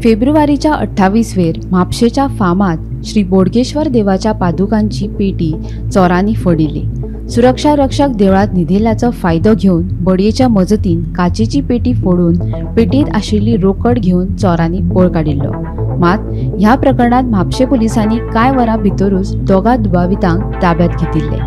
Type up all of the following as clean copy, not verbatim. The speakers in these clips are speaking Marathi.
फेब्रुवारीच्या 28वेर म्हापशेच्या फामात श्री बोडगेश्वर देवाच्या पादुकांची पेटी चोरांनी फोडिल्ली। सुरक्षा रक्षक देवळात न्हिदिल्ल्याचो फायदो घेवन बडयेच्या मजतीन काचेची पेटी फोडून पेटीत आशिल्ली रोकड घेवन चोरांनी पळ काडिल्लो। मात ह्या प्रकरणात म्हापशे पुलिसांनी कांय वरां भितरूच दोगा दुबावितांक ताब्यात घेतिल्ले।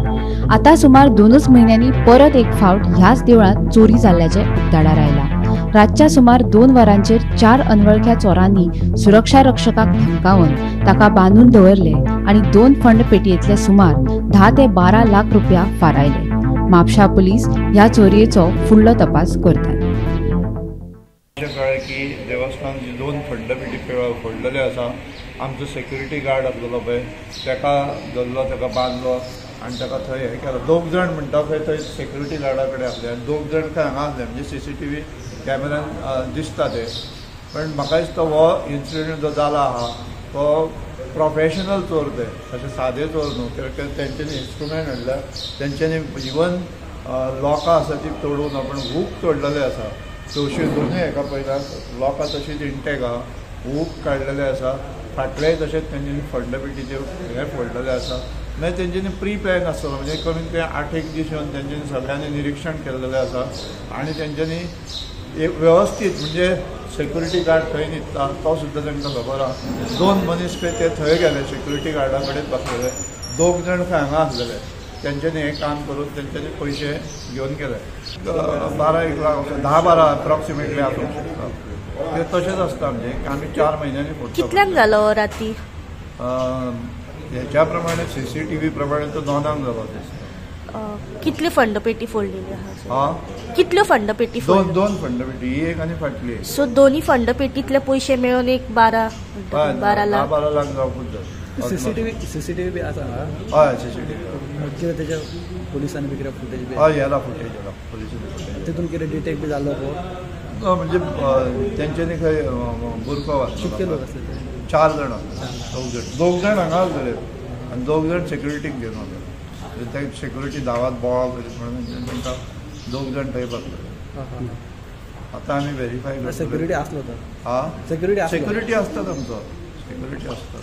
आता सुमार 2 म्हयन्यांनी परत एक फावट ह्याच देवळात चोरी जाल्ल्याचे उक्ताडार आयला। रातच्या सुमार 2 वरांचेर 4 अनवळख्या चोरांनी सुरक्षा रक्षकाक धमकावन ताका बांदून दवरले आणि 2 फंड पेटयेंतले सुमार 10 ते 12 लाख रुपया फारायले। म्हापशा पुलीस ह्या चोरयेचो फुडलो तपास करतात। की देवस्थान 2 फंडपेटी फोडलेले आसा। आमचो सेक्युरिटी गार्ड आसलो पळय ताका धरलो, ताका बांदलो आनी ताका थंय हें केलो। 2 जाण म्हणटा पळय थंय सेक्युरिटी गार्डा कडेन आसले आनी 2 जाण खंय हांगा आसले, म्हणजे CCTV कॅमेरान दिसता ते। पण म्हाका दिसता हो इन्सिडेंट जो जाला आहा तो प्रोफेशनल चोर ते, अशे सादे चोर न्हू। कित्याक तेंच्यांनी इंस्ट्रुमेंट हाडला, तेंच्यांनी इवन लॉकां आसा ती तोडून आपण हूक तोडलेले आसा। चवशे दोनूय हेका पळयतात, लॉकां तशीच इंटेक आहा, हूक काडलेले आसा, फाटलेय तशेंच तेंच्यांनी फंडपेटीचे हे फोडलेले आसा। मागीर तेंच्यांनी प्री प्लॅन आसतलो, म्हणजे कमीत कमी 8 दीस येवन तेंच्यांनी सगळ्यांनी निरीक्षण केल्लेलें आसा आनी तेंच्यांनी एक व्यवस्थीत, म्हणजे सेक्युरिटी गार्ड थंय न्हिदता तो सुद्दां तांकां खबर आहा। 2 मनीस पळय ते थंय गेले, सेक्युरिटी गार्डा कडेन बसलेले, 2 जाण खंय हांगा आसलेले। तेंच्यांनी हें काम करून तेंच्यांनी पयशे घेवन गेले। 12-1 लाख 10-12 अप्रॉक्सिमेटली आसूंक शकता। ते तशेंच आसता, म्हणजे आमी 4 म्हयन्यांनी फोडटा। कितल्यांक जालो राती? हेच्या प्रमाणे CCTV प्रमाणे तो 9 जालो दिसता। कितले फंडपेटी फोडलेली आहा? कितल्यो फंडपेटी? 2 फंडपेटी, ही एक आनी फाटली एक। सो दोन्ही फंडपेटीतले पयशे मेळून एक 12 लाख 12 लाख जावपूच जाय। CCTV बी आसा? हय, CCTV कितें तेच्या पुलिसांनी बी कितें फुटेज बी? हय, येला फुटेज येला पुलिसांनी। तितून कितें डिटेक्ट बी जालो? म्हणजे तेंच्यांनी खंय बुरको वाचलो। कितले लोक आसले ते? 4 जाण आसले। 2 जाण हांगा आसले आनी 2 जाण सेक्युरिटीक घेवन आसले। ते सेक्युरिटी दावात बोवाळ करीत म्हणून तांकां 2 जाण थंय बसले। आतां आमी व्हेरीफाय करता। सेक्युरिटी आसलो तर? सेक्युरिटी आसता आमचो, सेक्युरिटी आसता।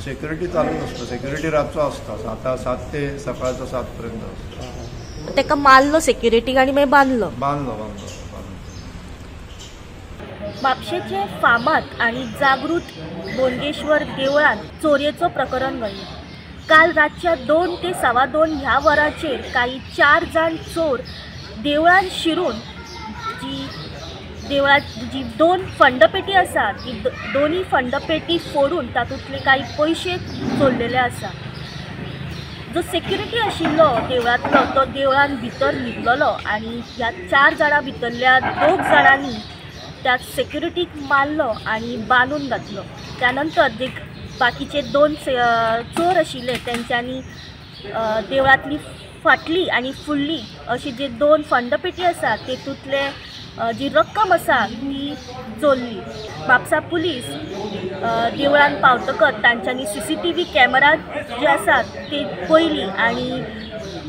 सेक्युरिटी चालूच आसता, सेक्युरिटी रातचो आसता, 7 ते सकाळचो 7 पर्यंत आसता। ताका मारलो सेक्युरिटीक आनी मागीर बांदलो? बांदलो। म्हापशेचे फामाद आणि जागृत बोडगेश्वर देवळात चोरयेचो प्रकरण घडले। काल रातच्या 2 ते 2:15 ह्या वरांचेर काही 4 जाण चोर देवळात शिरून देवळात जी 2 फंडपेटी आसा ती दोन्ही फंडपेटी फोडून तातूंतले काही पयशे चोरलेले आसा। जो सेक्युरिटी आशिल्लो देवळांतलो तो देवळान भितर न्हिदलेलो आनी ह्या 4 जाणां भितरल्या 2 जाणांनी त्या सेक्युरिटीक मारलो आणि बांदून घातलो। त्यानंतर जे बाकीचे 2 चोर आशिल्ले तेंच्यांनी देवळांतली फाटली आणि फुडली अशी जे 2 फंडपेटी आसा तेतूंतले जी रक्कम आसा ती चोरली। म्हापसा पुलीस देवळान पावतकच तांच्यांनी CCTV कॅमेरा जे आसात ते पळयली आनी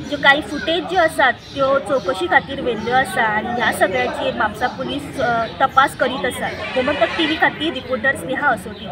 ज्यो काही फुटेज ज्यो आसात त्यो चौकशी खातीर व्हेल्ल्यो आसा आनी ह्या सगळ्याचेर म्हापसा पुलीस तपास करीत आसा। गोमंतक TV खातीर रिपोर्टर स्नेहा असोटी।